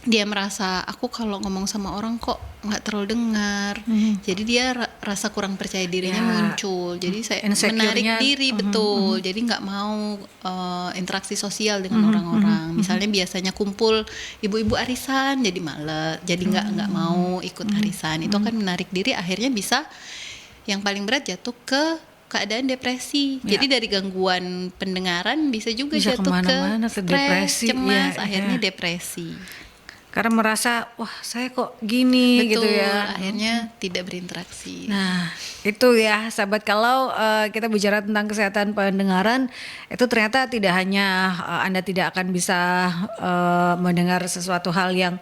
dia merasa aku kalau ngomong sama orang kok nggak terlalu dengar, jadi dia rasa kurang percaya dirinya muncul, jadi saya menarik diri, betul, jadi nggak mau interaksi sosial dengan orang-orang. Misalnya biasanya kumpul ibu-ibu arisan, jadi males, jadi nggak mau ikut arisan, itu akan menarik diri, akhirnya bisa yang paling berat jatuh ke keadaan depresi. Jadi dari gangguan pendengaran bisa juga jatuh ke stres, cemas, akhirnya depresi. Karena merasa, wah saya kok gini. Betul, gitu ya. Akhirnya tidak berinteraksi. Nah itu ya sahabat, kalau kita bicara tentang kesehatan pendengaran, itu ternyata tidak hanya Anda tidak akan bisa mendengar sesuatu hal yang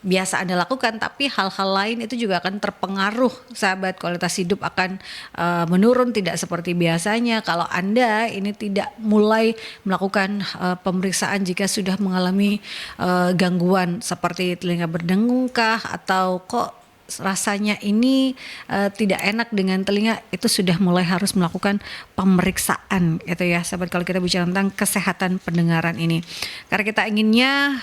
biasa Anda lakukan, tapi hal-hal lain itu juga akan terpengaruh, sahabat. Kualitas hidup akan menurun, tidak seperti biasanya kalau Anda ini tidak mulai melakukan pemeriksaan jika sudah mengalami gangguan seperti telinga berdengungkah, atau kok rasanya ini tidak enak dengan telinga, itu sudah mulai harus melakukan pemeriksaan gitu ya, sahabat. Kalau kita bicara tentang kesehatan pendengaran ini, karena kita inginnya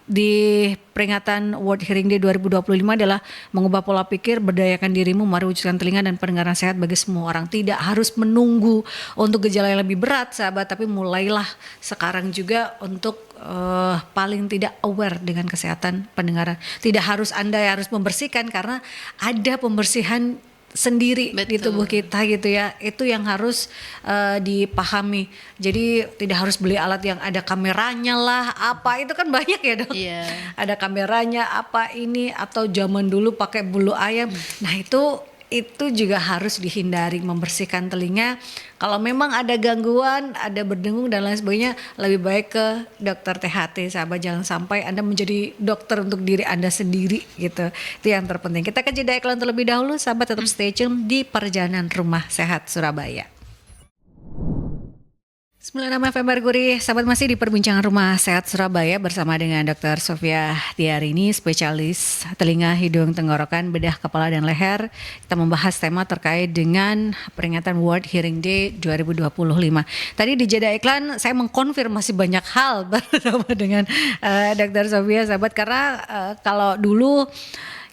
di peringatan World Hearing Day 2025 adalah mengubah pola pikir, berdayakan dirimu, mari wujudkan telinga dan pendengaran sehat bagi semua orang. Tidak harus menunggu untuk gejala yang lebih berat, sahabat, tapi mulailah sekarang juga untuk paling tidak aware dengan kesehatan pendengaran. Tidak harus Anda harus membersihkan, karena ada pembersihan sendiri di tubuh kita gitu ya. Itu yang harus dipahami. Jadi tidak harus beli alat yang ada kameranya lah, apa itu kan banyak ya, Dok. Iya. Ada kameranya apa ini, atau zaman dulu pakai bulu ayam. Nah itu juga harus dihindari, membersihkan telinga. Kalau memang ada gangguan, ada berdengung dan lain sebagainya, lebih baik ke dokter THT, sahabat. Jangan sampai Anda menjadi dokter untuk diri Anda sendiri gitu. Itu yang terpenting. Kita ke jeda iklan terlebih dahulu, sahabat, tetap stay tune di Perjalanan Rumah Sehat Surabaya. 96 FM Merguri, sahabat, masih di Perbincangan Rumah Sehat Surabaya bersama dengan Dr. Sofia Tiarini, spesialis telinga, hidung, tenggorokan, bedah, kepala, dan leher. Kita membahas tema terkait dengan peringatan World Hearing Day 2025. Tadi di jeda iklan saya mengkonfirmasi banyak hal bersama dengan Dr. Sofia, sahabat, karena kalau dulu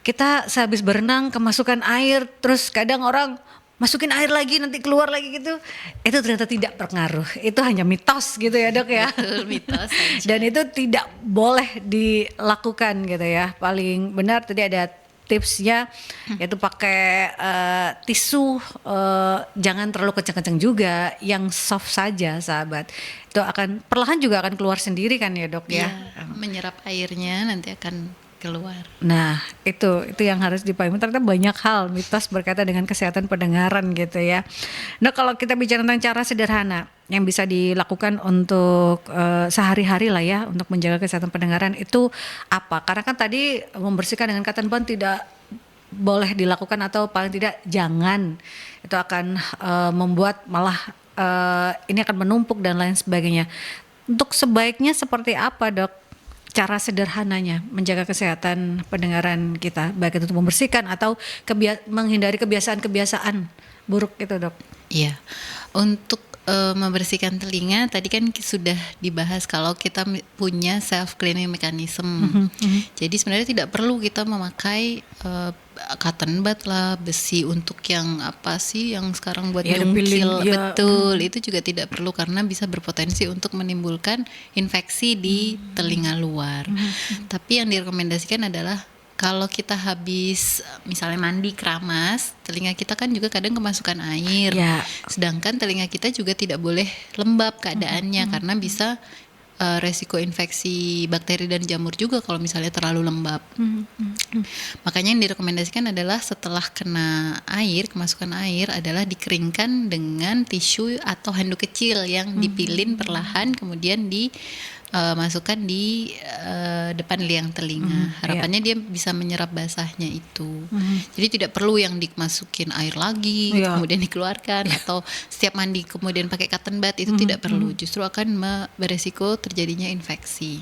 kita sehabis berenang kemasukan air, terus kadang orang masukin air lagi nanti keluar lagi gitu, itu ternyata tidak berpengaruh, itu hanya mitos gitu ya, Dok ya. Betul, mitos aja. Dan itu tidak boleh dilakukan gitu ya. Paling benar tadi ada tipsnya, yaitu pakai tisu, jangan terlalu kencang-kencang juga, yang soft saja, sahabat. Itu akan perlahan juga akan keluar sendiri kan ya, Dok ya. Menyerap airnya nanti akan keluar. Nah itu yang harus dipahami. Ternyata banyak hal mitos berkaitan dengan kesehatan pendengaran gitu ya. Nah kalau kita bicara tentang cara sederhana yang bisa dilakukan untuk sehari-hari lah ya, untuk menjaga kesehatan pendengaran itu apa? Karena kan tadi membersihkan dengan cotton bud tidak boleh dilakukan atau paling tidak jangan. Itu akan membuat malah ini akan menumpuk dan lain sebagainya. Untuk sebaiknya seperti apa, Dok? Cara sederhananya menjaga kesehatan pendengaran kita, baik itu untuk membersihkan atau menghindari kebiasaan-kebiasaan buruk itu, Dok. Iya, untuk membersihkan telinga tadi kan sudah dibahas kalau kita punya self cleaning mechanism. Jadi sebenarnya tidak perlu kita memakai cotton bud lah, besi untuk yang apa sih yang sekarang buat nyungkil, betul. Itu juga tidak perlu karena bisa berpotensi untuk menimbulkan infeksi di telinga luar. Tapi yang direkomendasikan adalah kalau kita habis misalnya mandi keramas, telinga kita kan juga kadang kemasukan air. Sedangkan telinga kita juga tidak boleh lembab keadaannya karena bisa resiko infeksi bakteri dan jamur juga kalau misalnya terlalu lembab. Makanya yang direkomendasikan adalah setelah kena air, kemasukan air adalah dikeringkan dengan tisu atau handuk kecil yang dipilin perlahan kemudian masukkan di depan liang telinga. Harapannya dia bisa menyerap basahnya itu. Jadi tidak perlu yang dimasukin air lagi kemudian dikeluarkan atau setiap mandi kemudian pakai cotton bud, itu tidak perlu. Justru akan beresiko terjadinya infeksi.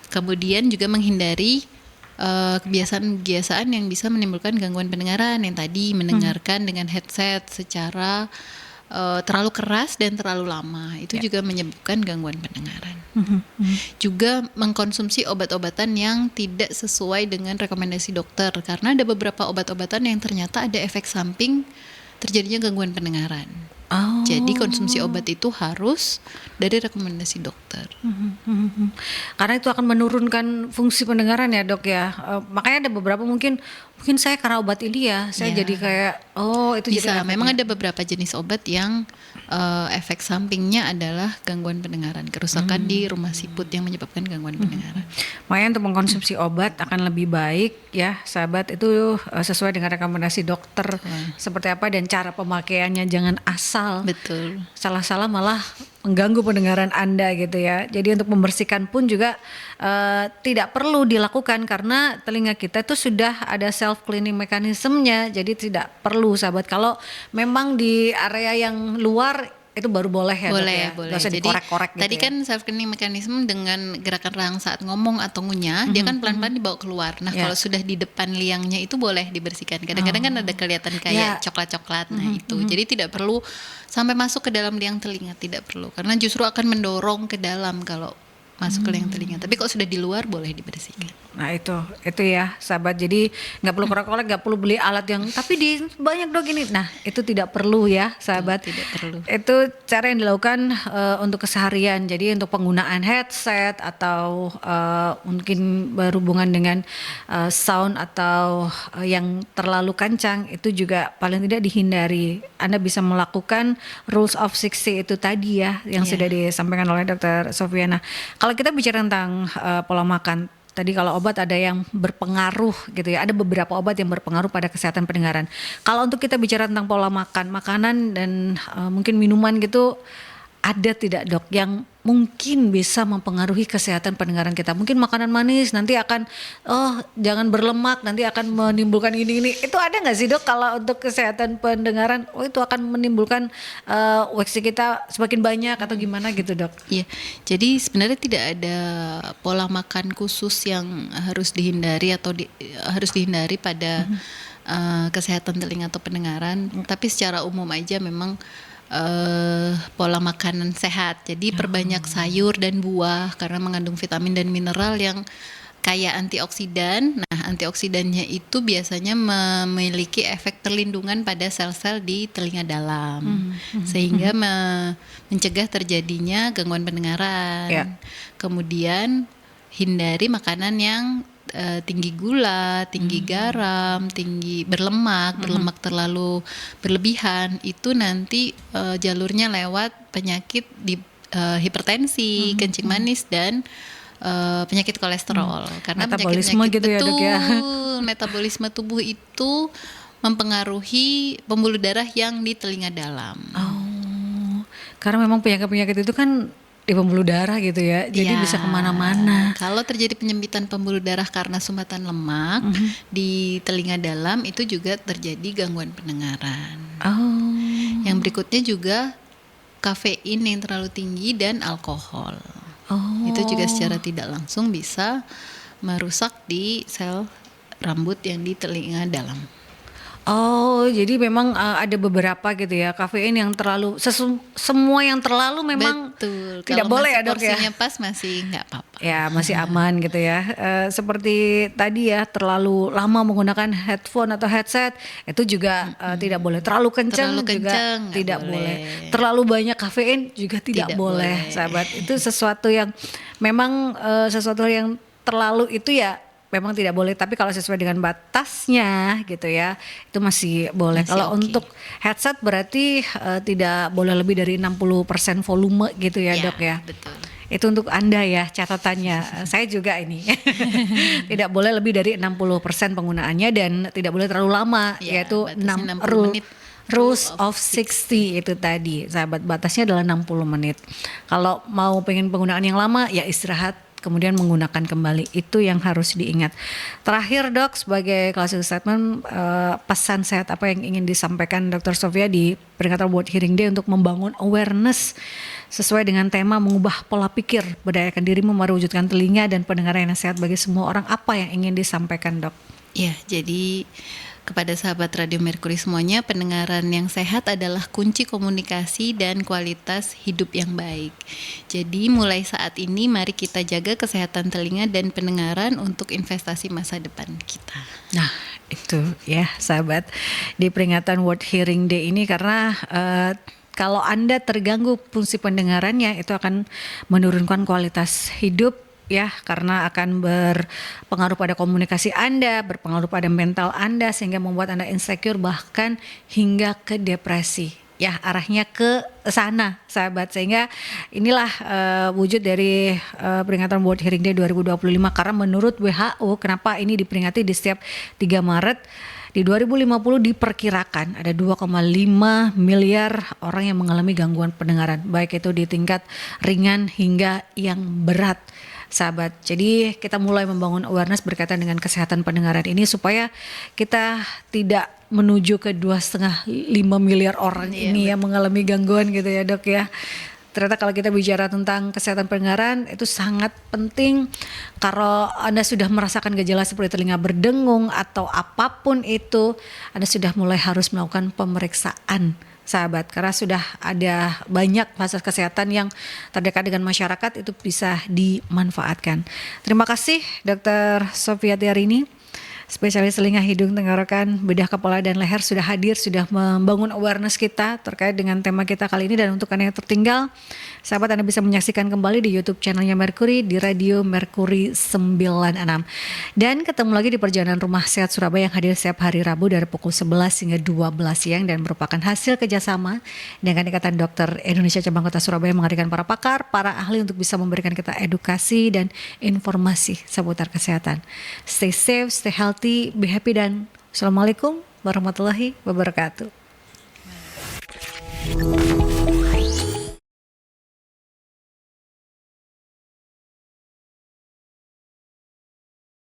Kemudian juga menghindari kebiasaan-kebiasaan yang bisa menimbulkan gangguan pendengaran yang tadi mendengarkan dengan headset secara terlalu keras dan terlalu lama, itu juga menyebabkan gangguan pendengaran. Juga mengkonsumsi obat-obatan yang tidak sesuai dengan rekomendasi dokter karena ada beberapa obat-obatan yang ternyata ada efek samping terjadinya gangguan pendengaran. Jadi konsumsi obat itu harus dari rekomendasi dokter. Karena itu akan menurunkan fungsi pendengaran ya, Dok ya. Makanya ada beberapa mungkin saya karena obat ini ya, saya jadi kayak itu bisa. Jadi memang ada beberapa jenis obat yang efek sampingnya adalah gangguan pendengaran, kerusakan di rumah siput yang menyebabkan gangguan pendengaran. Makanya untuk mengkonsumsi obat akan lebih baik ya, sahabat, itu sesuai dengan rekomendasi dokter seperti apa dan cara pemakaiannya, jangan asal. Betul. Salah-salah malah mengganggu pendengaran Anda gitu ya. Jadi untuk membersihkan pun juga tidak perlu dilakukan karena telinga kita itu sudah ada self cleaning mekanismenya. Jadi tidak perlu, sahabat. Kalau memang di area yang luar itu baru boleh ya, boleh, Dok ya? boleh. Gak usah dikorek-korek gitu. Tadi kan self cleaning mekanisme dengan gerakan rahang saat ngomong atau ngunyah, dia kan pelan-pelan dibawa keluar. Nah, kalau sudah di depan liangnya itu boleh dibersihkan. Kadang-kadang kan ada kelihatan kayak coklat-coklat. Nah, itu. Jadi tidak perlu sampai masuk ke dalam liang telinga, tidak perlu. Karena justru akan mendorong ke dalam kalau masuk ke liang telinga. Tapi kalau sudah di luar boleh dibersihkan. Nah itu ya, sahabat. Jadi nggak perlu korek-korek, nggak perlu beli alat yang tapi di banyak, Dok, ini. Nah itu tidak perlu ya, sahabat. Tidak perlu. Itu cara yang dilakukan untuk keseharian. Jadi untuk penggunaan headset atau mungkin berhubungan dengan sound atau yang terlalu kencang, itu juga paling tidak dihindari. Anda bisa melakukan rules of 60 itu tadi ya, yang sudah disampaikan oleh Dr. Sofiana. Kalau kita bicara tentang pola makan, tadi kalau obat ada yang berpengaruh gitu ya, ada beberapa obat yang berpengaruh pada kesehatan pendengaran. Kalau untuk kita bicara tentang pola makan, makanan dan mungkin minuman gitu, ada tidak, Dok, yang mungkin bisa mempengaruhi kesehatan pendengaran kita? Mungkin makanan manis nanti akan jangan berlemak, nanti akan menimbulkan ini. Itu ada nggak sih, Dok, kalau untuk kesehatan pendengaran? Itu akan menimbulkan waksi kita semakin banyak atau gimana gitu, Dok? Iya, jadi sebenarnya tidak ada pola makan khusus yang harus dihindari atau harus dihindari pada kesehatan telinga atau pendengaran. Tapi secara umum aja memang pola makanan sehat. Jadi perbanyak sayur dan buah karena mengandung vitamin dan mineral yang kaya antioksidan. Nah, antioksidannya itu biasanya memiliki efek perlindungan pada sel-sel di telinga dalam, sehingga mencegah terjadinya gangguan pendengaran. Kemudian hindari makanan yang tinggi gula, tinggi garam, tinggi berlemak terlalu berlebihan, itu nanti jalurnya lewat penyakit di hipertensi, kencing manis dan penyakit kolesterol. Karena metabolisme gitu ya, Dok ya. Metabolisme tubuh itu mempengaruhi pembuluh darah yang di telinga dalam. Karena memang penyakit-penyakit itu kan di pembuluh darah gitu ya. Jadi Ya, bisa kemana-mana. kalau terjadi penyempitan pembuluh darah karena sumbatan lemak di telinga dalam, itu juga terjadi gangguan pendengaran. Oh. Yang berikutnya juga kafein yang terlalu tinggi dan alkohol. Oh. Itu juga secara tidak langsung bisa merusak di sel rambut yang di telinga dalam. Oh, jadi memang ada beberapa gitu ya kafein yang terlalu semua yang terlalu memang Betul. tidak Kalau boleh masih ya dok ya. porsinya pas masih nggak apa-apa. Ya masih aman gitu ya. Seperti tadi ya terlalu lama menggunakan headphone atau headset itu juga tidak boleh. Terlalu kencang Terlalu juga kencang, nggak tidak boleh. Terlalu banyak kafein juga tidak Tidak boleh, boleh. sahabat. Itu sesuatu yang memang sesuatu yang terlalu itu ya memang tidak boleh. Tapi kalau sesuai dengan batasnya gitu ya itu masih boleh. Masih Kalau oke. untuk headset berarti tidak boleh lebih dari 60% volume gitu ya dok ya. Betul. Itu untuk Anda ya catatannya. Saya juga ini. Tidak boleh lebih dari 60% penggunaannya dan tidak boleh terlalu lama Ya, yaitu batasnya 60 menit. Rules of 60 itu tadi. Sahabat batasnya adalah 60 menit. Kalau mau pengen penggunaan yang lama ya istirahat kemudian menggunakan kembali. Itu yang harus diingat. Terakhir dok sebagai closing statement pesan sehat apa yang ingin disampaikan Dr. Sofia di peringatan World Hearing Day untuk membangun awareness sesuai dengan tema mengubah pola pikir, berdayakan diri mewujudkan telinga dan pendengaran yang sehat bagi semua orang. Apa yang ingin disampaikan dok? Ya, jadi kepada sahabat Radio Mercury semuanya, pendengaran yang sehat adalah kunci komunikasi dan kualitas hidup yang baik. Jadi mulai saat ini mari kita jaga kesehatan telinga dan pendengaran untuk investasi masa depan kita. Nah itu ya sahabat di peringatan World Hearing Day ini karena kalau Anda terganggu fungsi pendengarannya itu akan menurunkan kualitas hidup ya karena akan berpengaruh pada komunikasi Anda, berpengaruh pada mental Anda sehingga membuat Anda insecure bahkan hingga ke depresi. Ya arahnya ke sana sahabat sehingga inilah wujud dari peringatan World Hearing Day 2025 karena menurut WHO kenapa ini diperingati di setiap 3 Maret di 2050 diperkirakan ada 2,5 miliar orang yang mengalami gangguan pendengaran baik itu di tingkat ringan hingga yang berat sahabat. Jadi kita mulai membangun awareness berkaitan dengan kesehatan pendengaran ini supaya kita tidak menuju ke 2,5 miliar orang ini yang mengalami gangguan gitu ya dok ya. Ternyata kalau kita bicara tentang kesehatan pendengaran itu sangat penting. Kalau Anda sudah merasakan gejala seperti telinga berdengung atau apapun itu, Anda sudah mulai harus melakukan pemeriksaan sahabat karena sudah ada banyak fasilitas kesehatan yang terdekat dengan masyarakat itu bisa dimanfaatkan. Terima kasih Dr. Sofia Tiarini, spesialis telinga, hidung, tenggorokan, bedah kepala dan leher sudah hadir, sudah membangun awareness kita terkait dengan tema kita kali ini. Dan untuk Anda yang tertinggal, sahabat Anda bisa menyaksikan kembali di YouTube channelnya Mercury di Radio Mercury 96. Dan ketemu lagi di Perjalanan Rumah Sehat Surabaya yang hadir setiap hari Rabu dari pukul 11 hingga 12 siang dan merupakan hasil kerjasama dengan Ikatan Dokter Indonesia Cabang Kota Surabaya menghadirkan para pakar, para ahli untuk bisa memberikan kita edukasi dan informasi seputar kesehatan. Stay safe, stay healthy, be happy dan Assalamualaikum warahmatullahi wabarakatuh.